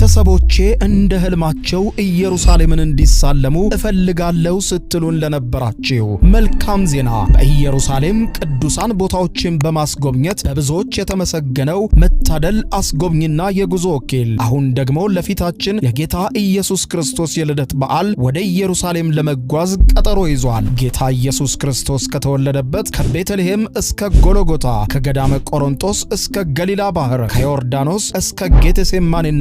ቤተሰቦቼ እንደ ህልማቸው ኢየሩሳሌምን እንዲሳለሙ እፈልጋለሁ ስትሉን ለነበራችሁ መልካም ዜና በኢየሩሳሌም ቅዱሳን ቦታዎችን በማስጎብኘት በብዙዎች የተመሰገነው መታደል አስጎብኝና የጉዞ ወኪል አሁን ደግሞ ለፊታችን የጌታ ኢየሱስ ክርስቶስ የልደት በዓል ወደ ኢየሩሳሌም ለመጓዝ ቀጠሮ ይዟል። ጌታ ኢየሱስ ክርስቶስ ከተወለደበት ከቤተልሔም እስከ ጎልጎታ ከገዳመ ቆሮንጦስ እስከ ገሊላ ባህር ከዮርዳኖስ እስከ ጌቴሴማኒና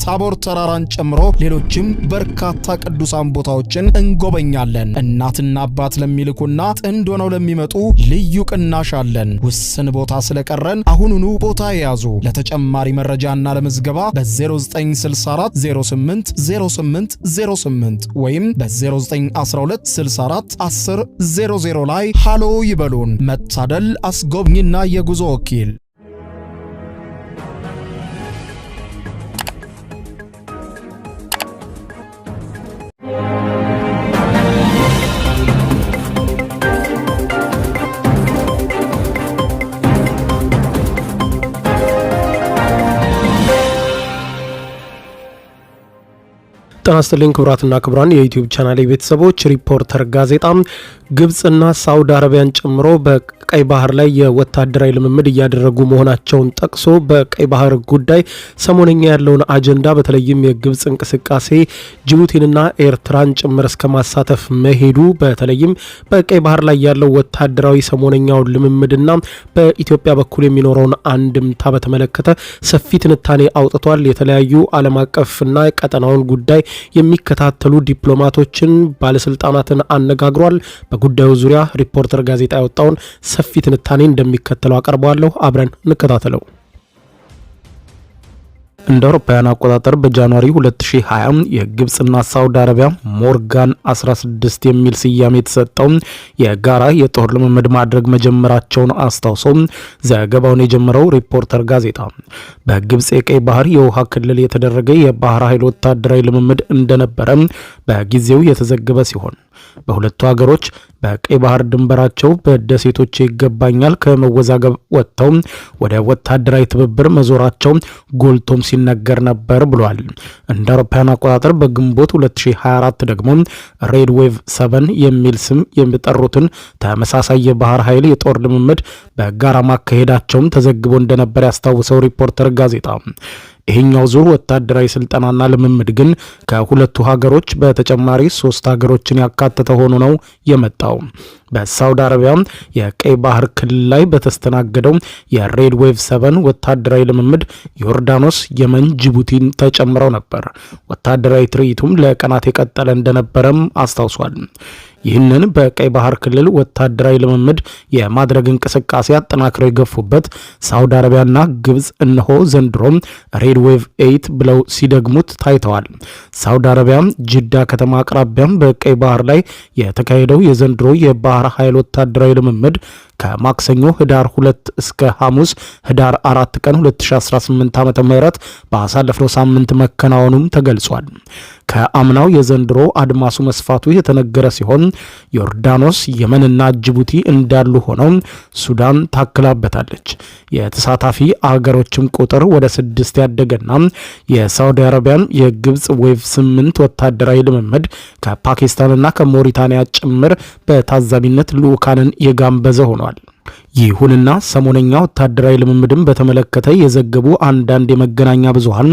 የታቦር ተራራን ጨምሮ ሌሎችም በርካታ ቅዱሳን ቦታዎችን እንጎበኛለን። እናትና አባት ለሚልኩና ጥንድ ሆነው ለሚመጡ ልዩ ቅናሽ አለን። ውስን ቦታ ስለቀረን አሁኑኑ ቦታ ያዙ። ለተጨማሪ መረጃና ለምዝገባ በ0964 08 08 08 ወይም በ0912 64 10 00 ላይ ሃሎ ይበሉን። መታደል አስጎብኝና የጉዞ ወኪል። ጤና ይስጥልኝ ክቡራትና ክቡራን የዩቲዩብ ቻናል ቤተሰቦች፣ ሪፖርተር ጋዜጣ ግብጽና ሳውዲ አረቢያን ጨምሮ በቀይ ባህር ላይ የወታደራዊ ልምምድ እያደረጉ መሆናቸውን ጠቅሶ በቀይ ባህር ጉዳይ ሰሞነኛ ያለውን አጀንዳ በተለይም የግብጽ እንቅስቃሴ ጅቡቲንና ኤርትራን ጭምር እስከ ማሳተፍ መሄዱ በተለይም በቀይ ባህር ላይ ያለው ወታደራዊ ሰሞነኛው ልምምድና በኢትዮጵያ በኩል የሚኖረውን አንድምታ በተመለከተ ሰፊ ትንታኔ አውጥቷል። የተለያዩ ዓለም አቀፍና ቀጠናውን ጉዳይ የሚከታተሉ ዲፕሎማቶችን ባለስልጣናትን አነጋግሯል። በጉዳዩ ዙሪያ ሪፖርተር ጋዜጣ ያወጣውን ሰፊ ትንታኔ እንደሚከተለው አቀርበዋለሁ። አብረን እንከታተለው። እንደ አውሮፓውያን አቆጣጠር በጃንዋሪ 2020 የግብጽና ሳውዲ አረቢያ ሞርጋን 16 የሚል ስያሜ የተሰጠው የጋራ የጦር ልምምድ ማድረግ መጀመራቸውን አስታውሶ ዘገባውን የጀመረው ሪፖርተር ጋዜጣ በግብጽ የቀይ ባህር የውሃ ክልል የተደረገ የባህር ኃይል ወታደራዊ ልምምድ እንደነበረ በጊዜው የተዘገበ ሲሆን በሁለቱ ሀገሮች በቀይ ባህር ድንበራቸው በደሴቶች ይገባኛል ከመወዛገብ ወጥተው ወደ ወታደራዊ ትብብር መዞራቸው ጎልቶም ሲነገር ነበር ብሏል። እንደ አውሮፓውያን አቆጣጠር በግንቦት 2024 ደግሞ ሬድ ዌቭ 7 የሚል ስም የሚጠሩትን ተመሳሳይ የባህር ኃይል የጦር ልምምድ በጋራ ማካሄዳቸውም ተዘግቦ እንደነበር ያስታውሰው ሪፖርተር ጋዜጣ ይሄኛው ዙር ወታደራዊ ስልጠናና ልምምድ ግን ከሁለቱ ሀገሮች በተጨማሪ 3 ሀገሮችን ያካተተ ሆኖ ነው የመጣው። በሳውዲ አረቢያ የቀይ ባህር ክልል ላይ በተስተናገደው የሬድ ዌቭ 7 ወታደራዊ ልምምድ ዮርዳኖስ፣ የመን፣ ጅቡቲን ተጨምረው ነበር። ወታደራዊ ትርኢቱም ለቀናት የቀጠለ እንደነበረም አስታውሷል። ይህንን በቀይ ባህር ክልል ወታደራዊ ልምምድ የማድረግ እንቅስቃሴ አጠናክረው የገፉበት ሳውዲ አረቢያና ግብጽ እነሆ ዘንድሮ ሬድ ዌቭ 8 ብለው ሲደግሙት ታይተዋል። ሳውዲ አረቢያ ጅዳ ከተማ አቅራቢያም በቀይ ባህር ላይ የተካሄደው የዘንድሮ የባህር ኃይል ወታደራዊ ልምምድ ከማክሰኞ ህዳር 2 እስከ ሐሙስ ህዳር 4 ቀን 2018 ዓ.ም በአሳለፈው ሳምንት መከናወኑም ተገልጿል። ከአምናው የዘንድሮ አድማሱ መስፋቱ የተነገረ ሲሆን ዮርዳኖስ፣ የመንና ጅቡቲ እንዳሉ ሆነው ሱዳን ታክላበታለች። የተሳታፊ አገሮችም ቁጥር ወደ 6 ያደገና የሳውዲ አረቢያን የግብጽ ዌቭ 8 ወታደራዊ ልምምድ ከፓኪስታንና ከሞሪታኒያ ጭምር በታዛቢነት ልኡካንን የጋበዘ ሆኗል። ይሁንና ሰሞነኛ ወታደራዊ ልምምድን በተመለከተ የዘገቡ አንዳንድ የመገናኛ ብዙሃን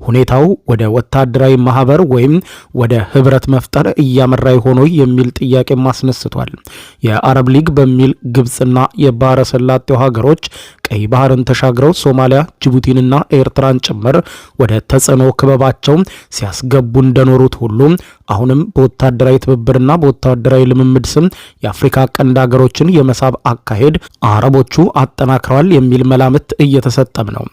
ሁኔታው ወደ ወታደራዊ ማህበር ወይም ወደ ህብረት መፍጠር እያመራ ሆኖ የሚል ጥያቄ ማስነስቷል። የአረብ ሊግ በሚል ግብጽና የባህረ ሰላጤው ሀገሮች ቀይ ባህርን ተሻግረው ሶማሊያ፣ ጅቡቲንና ኤርትራን ጭምር ወደ ተጽዕኖ ክበባቸው ሲያስገቡ እንደኖሩት ሁሉ አሁንም በወታደራዊ ትብብርና በወታደራዊ ልምምድ ስም የአፍሪካ ቀንድ ሀገሮችን የመሳብ አካሄድ አረቦቹ አጠናክረዋል የሚል መላምት እየተሰጠም ነው።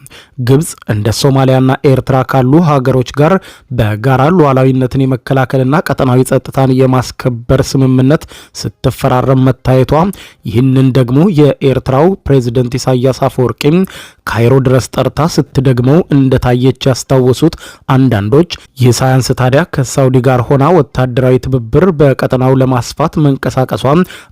ግብጽ እንደ ሶማሊያና ኤርትራ ካሉ ሀገሮች ጋር በጋራ ሉዓላዊነትን የመከላከልና ቀጠናዊ ጸጥታን የማስከበር ስምምነት ስትፈራረም መታየቷ ይህንን ደግሞ የኤርትራው ፕሬዝዳንት ኢሳያስ አፈወርቂ ካይሮ ድረስ ጠርታ ስትደግመው እንደታየች ያስታወሱት አንዳንዶች ይህ ሳያንስ ታዲያ ከሳውዲ ጋር ሆና ወታደራዊ ትብብር በቀጠናው ለማስፋት መንቀሳቀሷ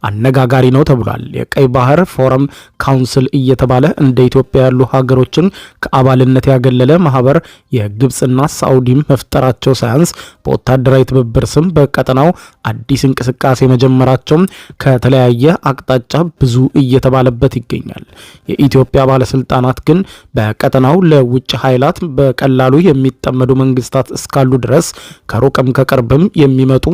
አነጋጋሪ ነው ተብሏል። የቀይ ባህር ፎረም ካውንስል እየተባለ እንደ ኢትዮጵያ ያሉ ሀገሮችን ከአባልነት ያገለለ ማህበር የግብጽና ሳዑዲም መፍጠራቸው ሳያንስ በወታደራዊ ትብብር ስም በቀጠናው አዲስ እንቅስቃሴ መጀመራቸው ከተለያየ አቅጣጫ ብዙ እየተባለበት ይገኛል። የኢትዮጵያ ባለስልጣናት ግን በቀጠናው ለውጭ ኃይላት በቀላሉ የሚጠመዱ መንግስታት እስካሉ ድረስ ከሩቅም ከቅርብም የሚመጡ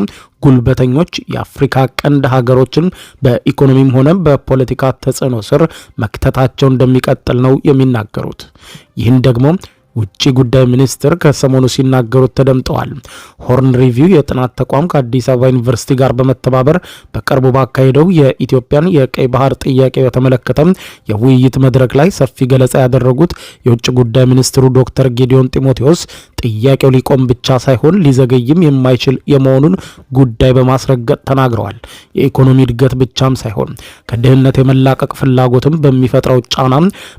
ጉልበተኞች የአፍሪካ ቀንድ ሀገሮችን በኢኮኖሚም ሆነ በፖለቲካ ተጽዕኖ ስር መክተታቸው እንደሚቀጥል ነው የሚናገሩት። ይህን ደግሞ ውጭ ጉዳይ ሚኒስትር ከሰሞኑ ሲናገሩት ተደምጠዋል። ሆርን ሪቪው የጥናት ተቋም ከአዲስ አበባ ዩኒቨርሲቲ ጋር በመተባበር በቅርቡ ባካሄደው የኢትዮጵያን የቀይ ባህር ጥያቄ በተመለከተ የውይይት መድረክ ላይ ሰፊ ገለጻ ያደረጉት የውጭ ጉዳይ ሚኒስትሩ ዶክተር ጌዲዮን ጢሞቴዎስ ጥያቄው ሊቆም ብቻ ሳይሆን ሊዘገይም የማይችል የመሆኑን ጉዳይ በማስረገጥ ተናግረዋል። የኢኮኖሚ እድገት ብቻም ሳይሆን ከድህነት የመላቀቅ ፍላጎትም በሚፈጥረው ጫና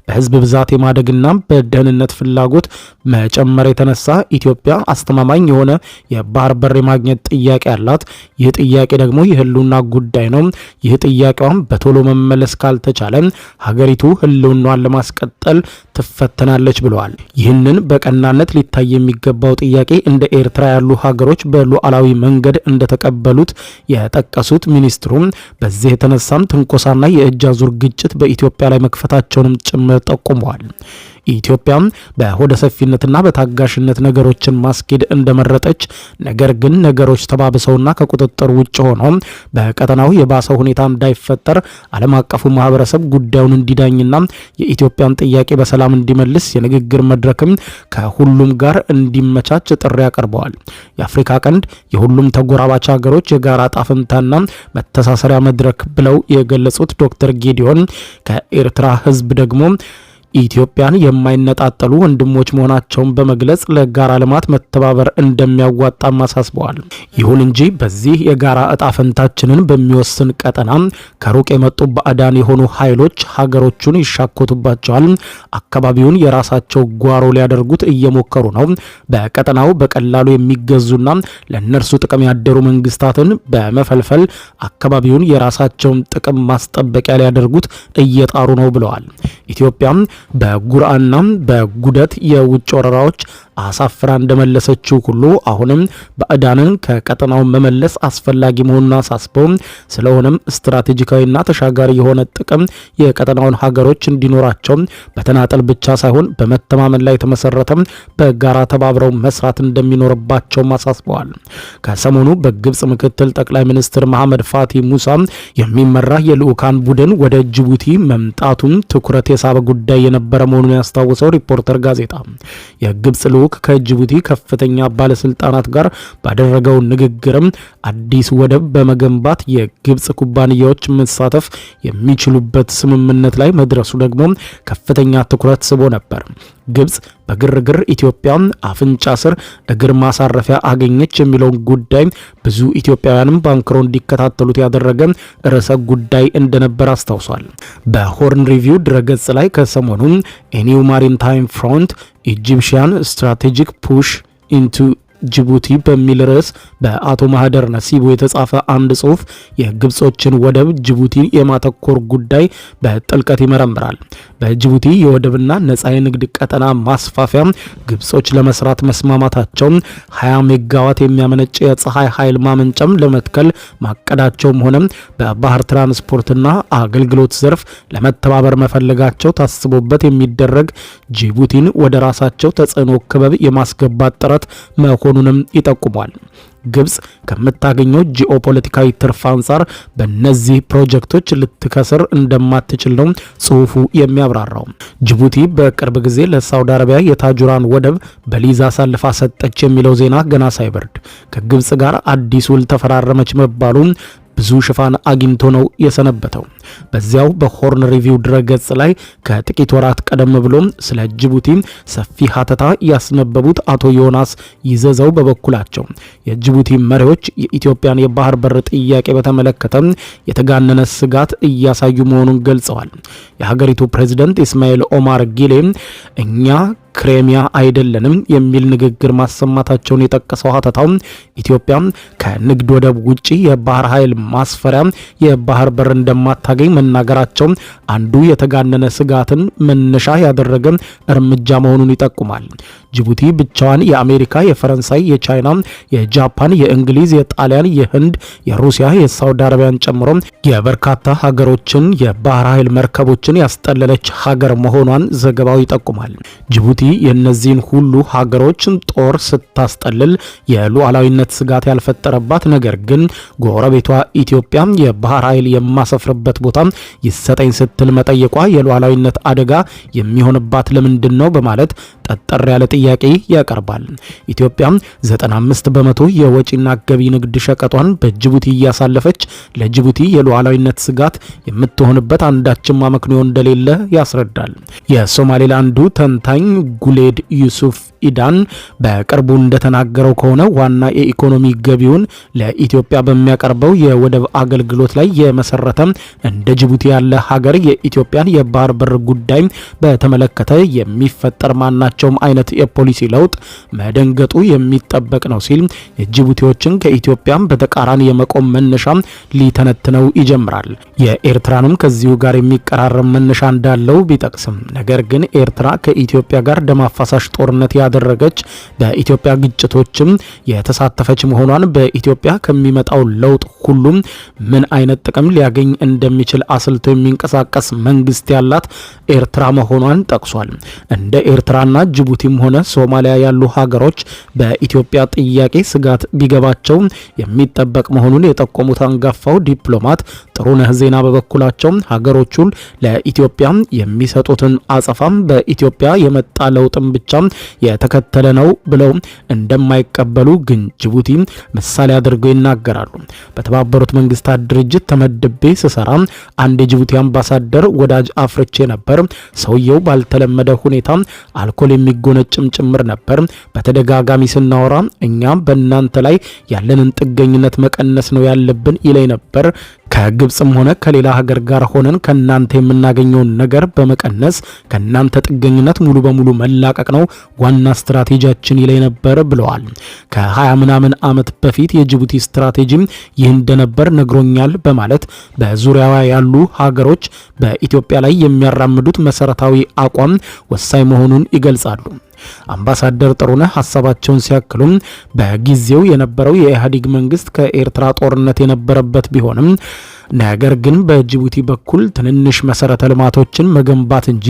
በህዝብ ብዛት የማደግና በደህንነት ፍላጎት መጨመር የተነሳ ኢትዮጵያ አስተማማኝ የሆነ የባህር በር የማግኘት ጥያቄ አላት። ይህ ጥያቄ ደግሞ የህልውና ጉዳይ ነው። ይህ ጥያቄዋም በቶሎ መመለስ ካልተቻለ ሀገሪቱ ህልውናዋን ለማስቀጠል ትፈተናለች ብለዋል። ይህንን በቀናነት ሊታይ የሚገባው ጥያቄ እንደ ኤርትራ ያሉ ሀገሮች በሉዓላዊ መንገድ እንደተቀበሉት የጠቀሱት ሚኒስትሩም በዚህ የተነሳም ትንኮሳና የእጅ አዙር ግጭት በኢትዮጵያ ላይ መክፈታቸውንም ጭምር ጠቁመዋል። ኢትዮጵያ በሆደ ሰፊነትና በታጋሽነት ነገሮችን ማስኬድ እንደመረጠች፣ ነገር ግን ነገሮች ተባብሰውና ከቁጥጥር ውጭ ሆነው በቀጠናው የባሰው ሁኔታ እንዳይፈጠር ዓለም አቀፉ ማህበረሰብ ጉዳዩን እንዲዳኝና የኢትዮጵያን ጥያቄ በሰላም እንዲመልስ የንግግር መድረክም ከሁሉም ጋር እንዲመቻች ጥሪ አቅርበዋል። የአፍሪካ ቀንድ የሁሉም ተጎራባች ሀገሮች የጋራ ጣፍንታና መተሳሰሪያ መድረክ ብለው የገለጹት ዶክተር ጌዲዮን ከኤርትራ ህዝብ ደግሞ ኢትዮጵያን የማይነጣጠሉ ወንድሞች መሆናቸውን በመግለጽ ለጋራ ልማት መተባበር እንደሚያዋጣም አሳስበዋል። ይሁን እንጂ በዚህ የጋራ እጣ ፈንታችንን በሚወስን ቀጠና ከሩቅ የመጡ ባዕዳን የሆኑ ኃይሎች ሀገሮቹን ይሻኮቱባቸዋል። አካባቢውን የራሳቸው ጓሮ ሊያደርጉት እየሞከሩ ነው። በቀጠናው በቀላሉ የሚገዙና ለእነርሱ ጥቅም ያደሩ መንግስታትን በመፈልፈል አካባቢውን የራሳቸውን ጥቅም ማስጠበቂያ ሊያደርጉት እየጣሩ ነው ብለዋል። ኢትዮጵያ በጉርአና በጉደት የውጭ ወረራዎች አሳፍራ እንደመለሰችው ሁሉ አሁንም ባዕዳንን ከቀጠናው መመለስ አስፈላጊ መሆኑን አሳስበው ስለሆነም ስትራቴጂካዊና ተሻጋሪ የሆነ ጥቅም የቀጠናውን ሀገሮች እንዲኖራቸው በተናጠል ብቻ ሳይሆን በመተማመን ላይ የተመሰረተ በጋራ ተባብረው መስራት እንደሚኖርባቸው አሳስበዋል። ከሰሞኑ በግብጽ ምክትል ጠቅላይ ሚኒስትር መሐመድ ፋቲ ሙሳ የሚመራ የልኡካን ቡድን ወደ ጅቡቲ መምጣቱን ትኩረት የሳበ ጉዳይ የነበረ መሆኑን ያስታወሰው ሪፖርተር ጋዜጣ የግብጽ ልኡክ ከጅቡቲ ከፍተኛ ባለስልጣናት ጋር ባደረገው ንግግርም አዲስ ወደብ በመገንባት የግብጽ ኩባንያዎች መሳተፍ የሚችሉበት ስምምነት ላይ መድረሱ ደግሞ ከፍተኛ ትኩረት ስቦ ነበር። ግብጽ በግርግር ኢትዮጵያ አፍንጫ ስር እግር ማሳረፊያ አገኘች የሚለውን ጉዳይ ብዙ ኢትዮጵያውያንም ባንክሮ እንዲከታተሉት ያደረገ ርዕሰ ጉዳይ እንደነበር አስታውሷል። በሆርን ሪቪው ድረገጽ ላይ ከሰሞኑ ኤኒው ማሪታይም ፍሮንት ኢጂፕሽያን ስትራቴጂክ ፑሽ ኢንቱ ጅቡቲ በሚል ርዕስ በአቶ ማህደር ነሲቡ የተጻፈ አንድ ጽሑፍ የግብጾችን ወደብ ጅቡቲ የማተኮር ጉዳይ በጥልቀት ይመረምራል። በጅቡቲ የወደብና ነጻ የንግድ ቀጠና ማስፋፊያ ግብጾች ለመስራት መስማማታቸው 20 ሜጋዋት የሚያመነጭ የፀሐይ ኃይል ማመንጫም ለመትከል ማቀዳቸውም ሆነ በባህር ትራንስፖርትና አገልግሎት ዘርፍ ለመተባበር መፈለጋቸው ታስቦበት የሚደረግ ጅቡቲን ወደ ራሳቸው ተጽዕኖ ክበብ የማስገባት ጥረት መሆኑንም ይጠቁማል። ግብጽ ከምታገኘው ጂኦፖለቲካዊ ትርፍ አንጻር በእነዚህ ፕሮጀክቶች ልትከስር እንደማትችል ነው ጽሑፉ የሚያብራራው። ጅቡቲ በቅርብ ጊዜ ለሳውዲ አረቢያ የታጁራን ወደብ በሊዝ አሳልፋ ሰጠች የሚለው ዜና ገና ሳይበርድ ከግብጽ ጋር አዲስ ውል ተፈራረመች መባሉ ብዙ ሽፋን አግኝቶ ነው የሰነበተው። በዚያው በሆርን ሪቪው ድረገጽ ላይ ከጥቂት ወራት ቀደም ብሎ ስለ ጅቡቲ ሰፊ ሀተታ ያስነበቡት አቶ ዮናስ ይዘዘው በበኩላቸው የጅቡቲ መሪዎች የኢትዮጵያን የባህር በር ጥያቄ በተመለከተ የተጋነነ ስጋት እያሳዩ መሆኑን ገልጸዋል። የሀገሪቱ ፕሬዝዳንት ኢስማኤል ኦማር ጊሌ እኛ ክሬሚያ አይደለንም የሚል ንግግር ማሰማታቸውን የጠቀሰው ሀተታው ኢትዮጵያ ከንግድ ወደብ ውጪ የባህር ኃይል ማስፈሪያ የባህር በር እንደማታገኝ መናገራቸው አንዱ የተጋነነ ስጋትን መነሻ ያደረገ እርምጃ መሆኑን ይጠቁማል። ጅቡቲ ብቻዋን የአሜሪካ፣ የፈረንሳይ፣ የቻይና፣ የጃፓን፣ የእንግሊዝ፣ የጣሊያን፣ የህንድ፣ የሩሲያ፣ የሳውዲ አረቢያን ጨምሮ የበርካታ ሀገሮችን የባህር ኃይል መርከቦችን ያስጠለለች ሀገር መሆኗን ዘገባው ይጠቁማል። ጅቡቲ የእነዚህን ሁሉ ሀገሮችን ጦር ስታስጠልል የሉዓላዊነት ስጋት ያልፈጠረባት፣ ነገር ግን ጎረቤቷ ኢትዮጵያ የባህር ኃይል የማሰፍርበት ቦታ ይሰጠኝ ስትል መጠየቋ የሉዓላዊነት አደጋ የሚሆንባት ለምንድን ነው በማለት ጠጠር ያለ ጥያቄ ያቀርባል። ኢትዮጵያ 95 በመቶ የወጪና ገቢ ንግድ ሸቀጧን በጅቡቲ እያሳለፈች ለጅቡቲ የሉዓላዊነት ስጋት የምትሆንበት አንዳችም አመክንዮ እንደሌለ ያስረዳል። የሶማሌላንዱ ተንታኝ ጉሌድ ዩሱፍ ኢዳን በቅርቡ እንደተናገረው ከሆነ ዋና የኢኮኖሚ ገቢውን ለኢትዮጵያ በሚያቀርበው የወደብ አገልግሎት ላይ የመሰረተ እንደ ጅቡቲ ያለ ሀገር የኢትዮጵያን የባህር በር ጉዳይ በተመለከተ የሚፈጠር ማናቸውም አይነት የፖሊሲ ለውጥ መደንገጡ የሚጠበቅ ነው ሲል የጅቡቲዎችን ከኢትዮጵያ በተቃራኒ የመቆም መነሻ ሊተነትነው ይጀምራል። የኤርትራንም ከዚሁ ጋር የሚቀራረብ መነሻ እንዳለው ቢጠቅስም ነገር ግን ኤርትራ ከኢትዮጵያ ጋር ደም አፋሳሽ ጦርነት ያደረገች በኢትዮጵያ ግጭቶችም የተሳተፈች መሆኗን በኢትዮጵያ ከሚመጣው ለውጥ ሁሉም ምን አይነት ጥቅም ሊያገኝ እንደሚችል አስልቶ የሚንቀሳቀስ መንግስት ያላት ኤርትራ መሆኗን ጠቅሷል። እንደ ኤርትራና ጅቡቲም ሆነ ሶማሊያ ያሉ ሀገሮች በኢትዮጵያ ጥያቄ ስጋት ቢገባቸው የሚጠበቅ መሆኑን የጠቆሙት አንጋፋው ዲፕሎማት ጥሩነህ ዜና በበኩላቸው ሀገሮቹን ለኢትዮጵያ የሚሰጡትን አጸፋም በኢትዮጵያ የመጣ ለውጥም ብቻ የተከተለ ነው ብለው እንደማይቀበሉ ግን ጅቡቲ ምሳሌ አድርገው ይናገራሉ። በተባበሩት መንግስታት ድርጅት ተመድቤ ስሰራ አንድ የጅቡቲ አምባሳደር ወዳጅ አፍርቼ ነበር። ሰውየው ባልተለመደ ሁኔታ አልኮል የሚጎነጭም ጭምር ነበር። በተደጋጋሚ ስናወራ እኛም በእናንተ ላይ ያለንን ጥገኝነት መቀነስ ነው ያለብን ይለኝ ነበር። ከግብጽም ሆነ ከሌላ ሀገር ጋር ሆነን ከናንተ የምናገኘውን ነገር በመቀነስ ከናንተ ጥገኝነት ሙሉ በሙሉ መላቀቅ ነው ዋና ስትራቴጂያችን ይለኝ ነበር ብለዋል። ከ20 ምናምን ዓመት በፊት የጅቡቲ ስትራቴጂ ይህ እንደነበር ነግሮኛል በማለት በዙሪያዋ ያሉ ሀገሮች በኢትዮጵያ ላይ የሚያራምዱት መሰረታዊ አቋም ወሳኝ መሆኑን ይገልጻሉ። አምባሳደር ጥሩነህ ሀሳባቸውን ሲያክሉም በጊዜው የነበረው የኢህአዴግ መንግስት ከኤርትራ ጦርነት የነበረበት ቢሆንም ነገር ግን በጅቡቲ በኩል ትንንሽ መሰረተ ልማቶችን መገንባት እንጂ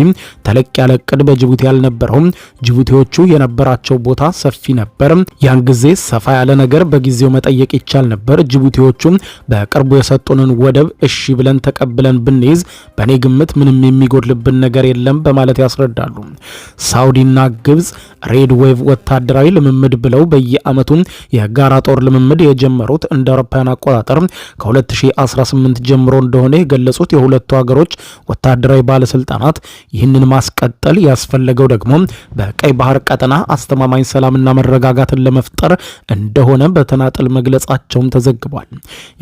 ተለቅ ያለ እቅድ በጅቡቲ ያልነበረውም። ጅቡቲዎቹ የነበራቸው ቦታ ሰፊ ነበር። ያን ጊዜ ሰፋ ያለ ነገር በጊዜው መጠየቅ ይቻል ነበር። ጅቡቲዎቹ በቅርቡ የሰጡንን ወደብ እሺ ብለን ተቀብለን ብንይዝ በኔ ግምት ምንም የሚጎድልብን ነገር የለም በማለት ያስረዳሉ። ሳውዲና ግብጽ ሬድ ዌቭ ወታደራዊ ልምምድ ብለው በየአመቱ የጋራ ጦር ልምምድ የጀመሩት እንደ አውሮፓውያን አቆጣጠር ከ2018 ጀምሮ እንደሆነ የገለጹት የሁለቱ ሀገሮች ወታደራዊ ባለስልጣናት ይህንን ማስቀጠል ያስፈለገው ደግሞ በቀይ ባህር ቀጠና አስተማማኝ ሰላምና መረጋጋትን ለመፍጠር እንደሆነ በተናጠል መግለጻቸውም ተዘግቧል።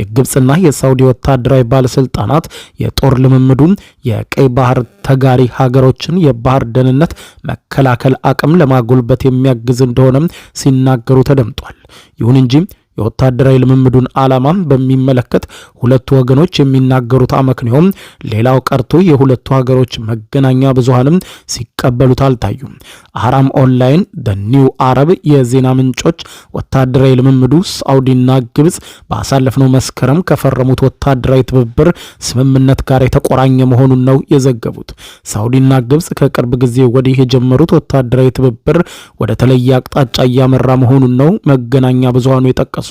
የግብጽና የሳውዲ ወታደራዊ ባለስልጣናት የጦር ልምምዱ የቀይ ባህር ተጋሪ ሀገሮችን የባህር ደህንነት መከላከል አቅም ለማጎልበት የሚያግዝ እንደሆነ ሲናገሩ ተደምጧል። ይሁን እንጂ የወታደራዊ ልምምዱን ዓላማም በሚመለከት ሁለቱ ወገኖች የሚናገሩት አመክንዮም ሌላው ቀርቶ የሁለቱ ሀገሮች መገናኛ ብዙሃንም ሲቀበሉት አልታዩም። አህራም ኦንላይን፣ ኒው አረብ የዜና ምንጮች ወታደራዊ ልምምዱ ሳውዲና ግብጽ ባሳለፍነው መስከረም ከፈረሙት ወታደራዊ ትብብር ስምምነት ጋር የተቆራኘ መሆኑን ነው የዘገቡት። ሳውዲና ግብጽ ከቅርብ ጊዜ ወዲህ የጀመሩት ወታደራዊ ትብብር ወደ ተለየ አቅጣጫ እያመራ መሆኑን ነው መገናኛ ብዙሃኑ የጠቀሱት።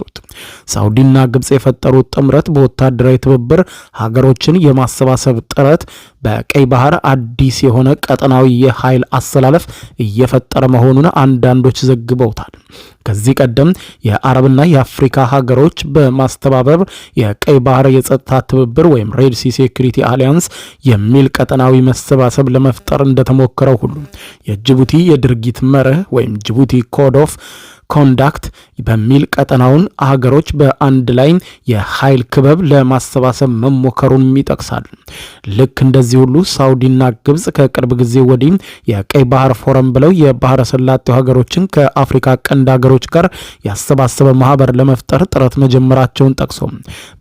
ሳውዲና ግብጽ የፈጠሩት ጥምረት በወታደራዊ ትብብር ሀገሮችን የማሰባሰብ ጥረት በቀይ ባህር አዲስ የሆነ ቀጠናዊ የኃይል አሰላለፍ እየፈጠረ መሆኑን አንዳንዶች ዘግበውታል። ከዚህ ቀደም የአረብና የአፍሪካ ሀገሮች በማስተባበር የቀይ ባህር የጸጥታ ትብብር ወይም ሬድ ሲ ሴኩሪቲ አሊያንስ የሚል ቀጠናዊ መሰባሰብ ለመፍጠር እንደተሞከረው ሁሉ የጅቡቲ የድርጊት መርህ ወይም ጅቡቲ ኮድ ኦፍ ኮንዳክት በሚል ቀጠናውን ሀገሮች ሀገሮች በአንድ ላይ የኃይል ክበብ ለማሰባሰብ መሞከሩን ይጠቅሳል። ልክ እንደዚህ ሁሉ ሳውዲና ግብጽ ከቅርብ ጊዜ ወዲህ የቀይ ባህር ፎረም ብለው የባህረ ሰላጤው ሀገሮችን ከአፍሪካ ቀንድ ሀገሮች ጋር ያሰባሰበ ማህበር ለመፍጠር ጥረት መጀመራቸውን ጠቅሶ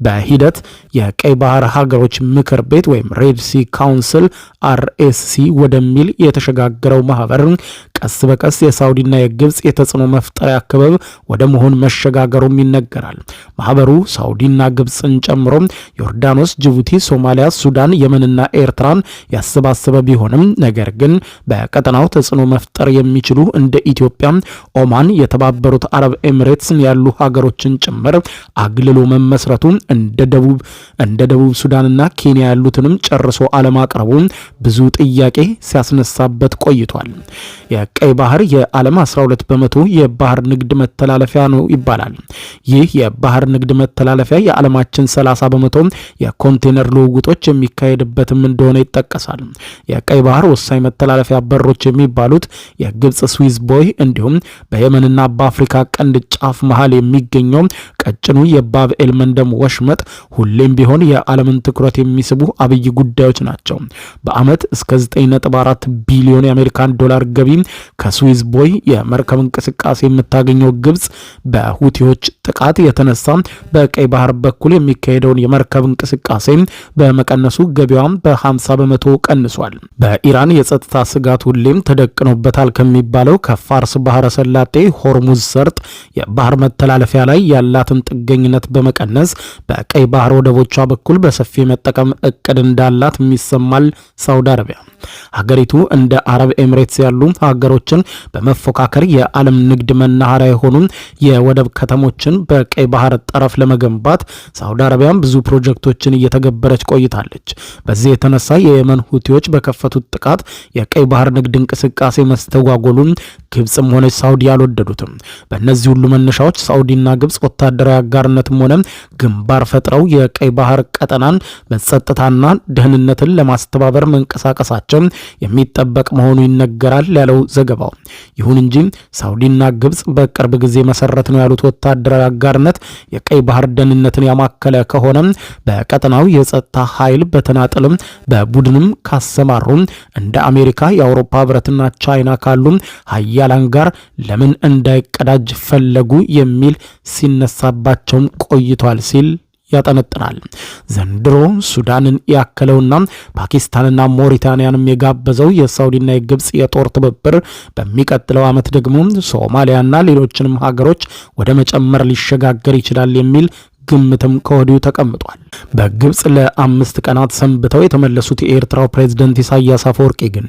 በሂደት የቀይ ባህር ሀገሮች ምክር ቤት ወይም ሬድ ሲ ካውንስል RSC ወደሚል የተሸጋገረው ማህበር ቀስ በቀስ የሳውዲና የግብጽ የተጽዕኖ መፍጠሪያ ክበብ ወደ መሆን መሸጋገሩም ይነገራል። ማህበሩ ሳውዲና ግብጽን ጨምሮ ዮርዳኖስ፣ ጅቡቲ፣ ሶማሊያ፣ ሱዳን፣ የመንና ኤርትራን ያሰባሰበ ቢሆንም ነገር ግን በቀጠናው ተጽዕኖ መፍጠር የሚችሉ እንደ ኢትዮጵያ፣ ኦማን፣ የተባበሩት አረብ ኤሚሬትስን ያሉ ሀገሮችን ጭምር አግልሎ መመስረቱ እንደ ደቡብ ሱዳንና ኬንያ ያሉትንም ጨርሶ አለማቅረቡ ብዙ ጥያቄ ሲያስነሳበት ቆይቷል። የቀይ ባህር የዓለም 12 በመቶ የባህር ንግድ መተላለፊያ ነው ይባላል። ይህ የባህር ንግድ መተላለፊያ የዓለማችን 30 በመቶ የኮንቴነር ልውውጦች የሚካሄድበትም እንደሆነ ይጠቀሳል። የቀይ ባህር ወሳኝ መተላለፊያ በሮች የሚባሉት የግብጽ ስዊዝ ቦይ እንዲሁም በየመንና በአፍሪካ ቀንድ ጫፍ መሃል የሚገኘው ቀጭኑ የባብኤል መንደም ወሽመጥ ሁሌም ቢሆን የዓለምን ትኩረት የሚስቡ አብይ ጉዳዮች ናቸው። በዓመት እስከ 9.4 ቢሊዮን የአሜሪካን ዶላር ገቢ ከስዊዝ ቦይ የመርከብ እንቅስቃሴ የምታገኘው ግብጽ በሁቲዎች ጥቃት የተነሳ በቀይ ባህር በኩል የሚካሄደውን የመርከብ እንቅስቃሴ በመቀነሱ ገቢዋም በ50 በመቶ ቀንሷል። በኢራን የጸጥታ ስጋት ሁሌም ተደቅኖበታል ከሚባለው ከፋርስ ባህረ ሰላጤ ሆርሙዝ ሰርጥ የባህር መተላለፊያ ላይ ያላትን ጥገኝነት በመቀነስ በቀይ ባህር ወደቦቿ በኩል በሰፊ መጠቀም እቅድ እንዳላት የሚሰማል። ሳውዲ አረቢያ ሀገሪቱ እንደ አረብ ኤሚሬትስ ያሉ ሀገሮችን በመፎካከር የዓለም ንግድ መናኸሪያ የሆኑ የወደብ ከተሞችን በቀይ ባህር ጠረፍ ለመገንባት ሳውዲ አረቢያን ብዙ ፕሮጀክቶችን እየተገበረች ቆይታለች። በዚህ የተነሳ የየመን ሁቲዎች በከፈቱት ጥቃት የቀይ ባህር ንግድ እንቅስቃሴ መስተጓጎሉን ግብጽም ሆነች ሳውዲ አልወደዱትም። በእነዚህ ሁሉ መነሻዎች ሳውዲና ግብጽ ወታደራዊ አጋርነትም ሆነ ግንባር ፈጥረው የቀይ ባህር ቀጠናን በጸጥታና ደህንነትን ለማስተባበር መንቀሳቀሳቸው የሚጠበቅ መሆኑ ይነገራል ያለው ዘገባው። ይሁን እንጂ ሳውዲና ግብጽ በቅርብ ጊዜ መሰረት ነው ያሉት ወታደራዊ አጋርነት የቀይ ባህር ደህንነትን ያማከለ ከሆነ በቀጠናው የጸጥታ ኃይል በተናጠልም በቡድንም ካሰማሩ እንደ አሜሪካ፣ የአውሮፓ ህብረትና ቻይና ካሉ ሀያላን ጋር ለምን እንዳይቀዳጅ ፈለጉ የሚል ሲነሳባቸውም ቆይቷል ሲል ያጠነጥናል። ዘንድሮ ሱዳንን ያከለውና ፓኪስታንና ሞሪታኒያንም የጋበዘው የሳውዲና የግብጽ የጦር ትብብር በሚቀጥለው ዓመት ደግሞ ሶማሊያና ሌሎችንም ሀገሮች ወደ መጨመር ሊሸጋገር ይችላል የሚል ግምትም ከወዲሁ ተቀምጧል። በግብጽ ለ5 ቀናት ሰንብተው የተመለሱት የኤርትራው ፕሬዝዳንት ኢሳያስ አፈወርቂ ግን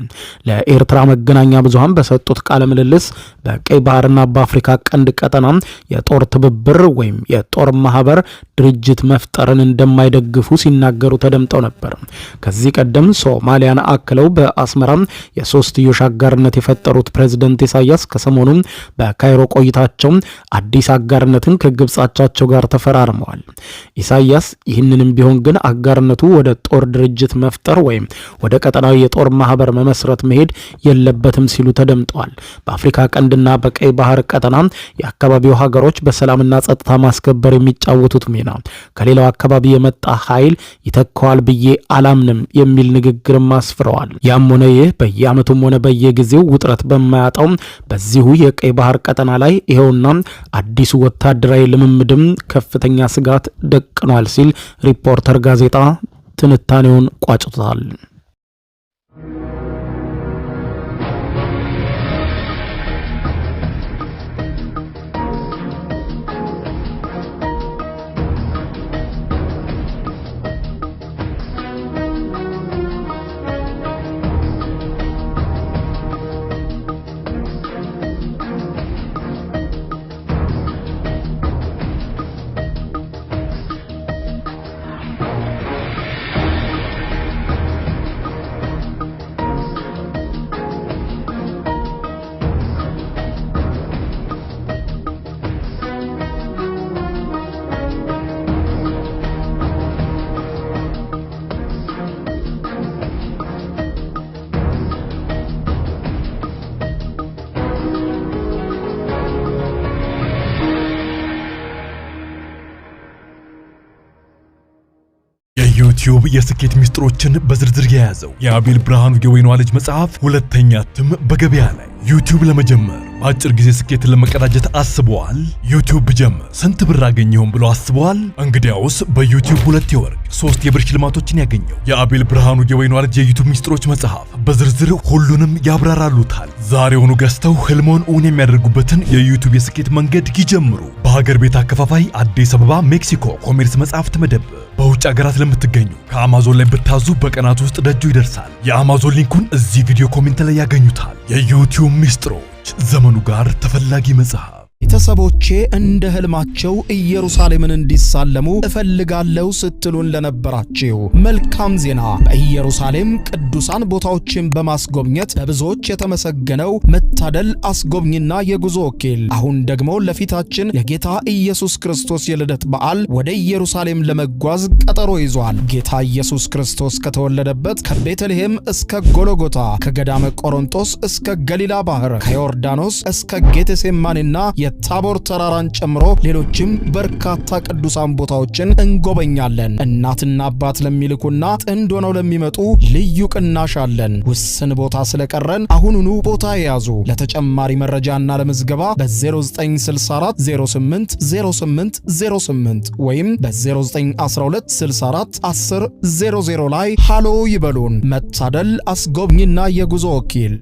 ለኤርትራ መገናኛ ብዙሃን በሰጡት ቃለ ምልልስ በቀይ ባህርና በአፍሪካ ቀንድ ቀጠና የጦር ትብብር ወይም የጦር ማህበር ድርጅት መፍጠርን እንደማይደግፉ ሲናገሩ ተደምጠው ነበር። ከዚህ ቀደም ሶማሊያን አክለው በአስመራ የሶስትዮሽ አጋርነት የፈጠሩት ፕሬዝዳንት ኢሳያስ ከሰሞኑ በካይሮ ቆይታቸው አዲስ አጋርነትን ከግብጻቻቸው ጋር ተፈራርመዋል። ኢሳያስ ይህንንም ቢሆን ግን አጋርነቱ ወደ ጦር ድርጅት መፍጠር ወይም ወደ ቀጠናዊ የጦር ማህበር መመስረት መሄድ የለበትም ሲሉ ተደምጠዋል። በአፍሪካ ቀንድና በቀይ ባህር ቀጠና የአካባቢው ሀገሮች በሰላምና ጸጥታ ማስከበር የሚጫወቱት ሚና ከሌላው አካባቢ የመጣ ኃይል ይተካዋል ብዬ አላምንም የሚል ንግግርም አስፍረዋል። ያም ሆነ ይህ በየዓመቱም ሆነ በየጊዜው ውጥረት በማያጣው በዚሁ የቀይ ባህር ቀጠና ላይ ይኸውና አዲሱ ወታደራዊ ልምምድም ከፍተኛ ስጋት ደቅኗል ሲል ሪፖርተር ጋዜጣ ትንታኔውን ቋጭቷል። የዩቲዩብ የስኬት ሚስጥሮችን በዝርዝር የያዘው የአቤል ብርሃኑ የወይኗ ልጅ መጽሐፍ ሁለተኛ እትም በገበያ ላይ። ዩቲዩብ ለመጀመር በአጭር ጊዜ ስኬትን ለመቀዳጀት አስበዋል? ዩቲዩብ ብጀምር ስንት ብር አገኘሁም ብሎ አስበዋል? እንግዲያውስ በዩቲዩብ 2 የወርቅ 3 የብር ሽልማቶችን ያገኘው የአቤል ብርሃኑ የወይኗ ልጅ የዩቲዩብ ሚስጥሮች መጽሐፍ በዝርዝር ሁሉንም ያብራራሉታል። ዛሬውኑ ገዝተው ህልሞን እውን የሚያደርጉበትን የዩቲዩብ የስኬት መንገድ ይጀምሩ። በሀገር ቤት አከፋፋይ አዲስ አበባ ሜክሲኮ ኮሜርስ መጽሐፍት መደብር። በውጭ ሀገራት ለምትገኙ ከአማዞን ላይ ብታዙ በቀናት ውስጥ ደጁ ይደርሳል። የአማዞን ሊንኩን እዚህ ቪዲዮ ኮሜንት ላይ ያገኙታል። የዩቲዩብ ሚስጥሮች፣ ዘመኑ ጋር ተፈላጊ መጽሐፍ። ቤተሰቦቼ እንደ ህልማቸው ኢየሩሳሌምን እንዲሳለሙ እፈልጋለሁ ስትሉን ለነበራችሁ መልካም ዜና። በኢየሩሳሌም ቅዱሳን ቦታዎችን በማስጎብኘት በብዙዎች የተመሰገነው መታደል አስጎብኝና የጉዞ ወኪል አሁን ደግሞ ለፊታችን የጌታ ኢየሱስ ክርስቶስ የልደት በዓል ወደ ኢየሩሳሌም ለመጓዝ ቀጠሮ ይዟል። ጌታ ኢየሱስ ክርስቶስ ከተወለደበት ከቤተልሔም እስከ ጎልጎታ፣ ከገዳመ ቆሮንቶስ እስከ ገሊላ ባህር፣ ከዮርዳኖስ እስከ ጌቴሴማኒና የታቦር ተራራን ጨምሮ ሌሎችም በርካታ ቅዱሳን ቦታዎችን እንጎበኛለን። እናትና አባት ለሚልኩና ጥንድ ሆነው ለሚመጡ ልዩ ቅናሽ አለን። ውስን ቦታ ስለቀረን አሁኑኑ ቦታ ያዙ። ለተጨማሪ መረጃና ለምዝገባ በ0964 08 08 08 ወይም በ0912 64 10 00 ላይ ሃሎ ይበሉን። መታደል አስጎብኝና የጉዞ ወኪል